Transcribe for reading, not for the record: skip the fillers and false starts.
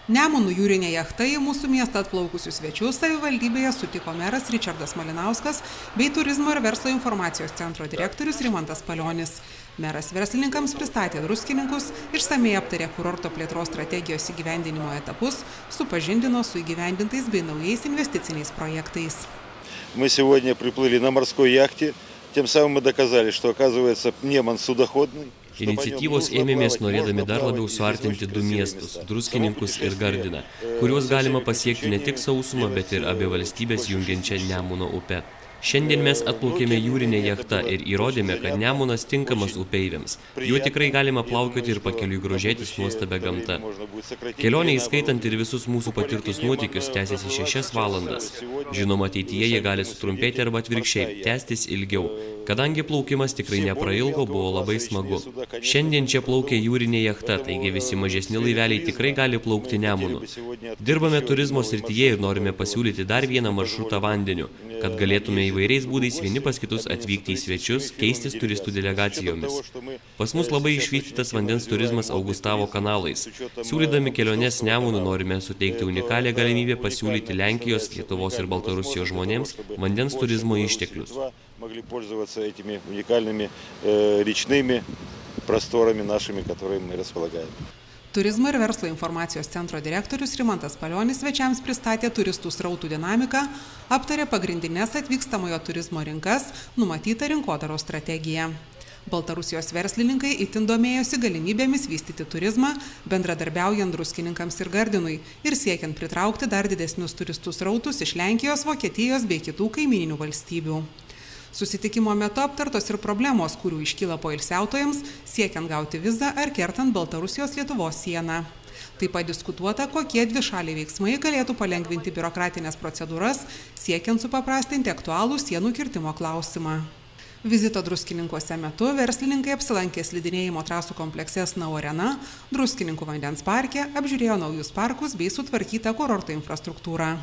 Nemunų jūrinė jachta į mūsų miestą atplaukusius svečius savivaldybėje sutiko meras Ričardas Malinauskas bei Turizmo ir verslo informacijos centro direktorius Rimantas Palionis. Meras verslininkams pristatė druskininkus, išsamei aptarė kurorto plėtros strategijos įgyvendinimo etapus, supažindino su įgyvendintais bei naujais investiciniais проектais. Мы сегодня приплыли на морской яхте, тем самым мы доказали, что, оказывается, Неман судоходный. Iniciatyvos ėmėmės norėdami dar labiau suartinti du miestus – Druskininkus ir Gardiną, kuriuos galima pasiekti ne tik sausumą, bet ir abi valstybės jungiančią Nemuno upę. Šiandien mes atplaukėme jūrinę jachtą ir įrodėme, kad Nemunas tinkamas upeiviams. Juo tikrai galima plaukioti ir pakeliui grožėtis nuostabia gamta. Kelionė, įskaitant ir visus mūsų patirtus nuotykius, tęsiasi 6 valandas. Žinoma, ateityje jie gali sutrumpėti arba atvirkščiai, tęstis ilgiau. Kadangi plaukimas tikrai neprailgo, buvo labai smagu. Šiandien čia plaukia jūrinė jachta, taigi visi mažesni laiveliai tikrai gali plaukti Nemunu. Dirbame turizmo srityje ir norime pasiūlyti dar vieną maršrutą vandeniu, kad galėtume įvairiais būdais vieni pas kitus atvykti į svečius, keistis turistų delegacijomis. Pas mus labai išvystytas vandens turizmas Augustavo kanalais. Siūlydami keliones Nemunu norime suteikti unikalią galimybę pasiūlyti Lenkijos, Lietuvos ir Baltarusijos žmonėms vandens turizmo išteklius. Могли пользоваться этими уникальными речными просторами нашими, которыми мы располагаем. Turizmo ir verslo informacijos centro direktorius Rimantas Palionis svečiams pristatė turistų srautų dinamiką, aptarė pagrindinės atvykstamojo turizmo rinkas, numatytą rinkodaros strategiją. Baltarusijos verslininkai itin domėjosi galimybėmis vystyti turizmą, bendradarbiaujant druskininkams ir Gardinui ir siekiant pritraukti dar didesnius turistų srautus iš Lenkijos, Vokietijos bei kitų kaimyninių valstybių. Susitikimo metu aptartos ir problemos, kurių iškyla poilsiautojams, siekiant gauti vizą ar kertant Baltarusijos-Lietuvos sieną. Taip pat diskutuota, kokie dvišaliai veiksmai galėtų palengvinti biurokratinės procedūras, siekiant supaprastinti aktualų sienų kirtimo klausimą. Vizito Druskininkuose metu verslininkai apsilankė slidinėjimo trasų komplekse Snow Arena, Druskininkų vandens parke, apžiūrėjo naujus parkus bei sutvarkytą kurorto infrastruktūrą.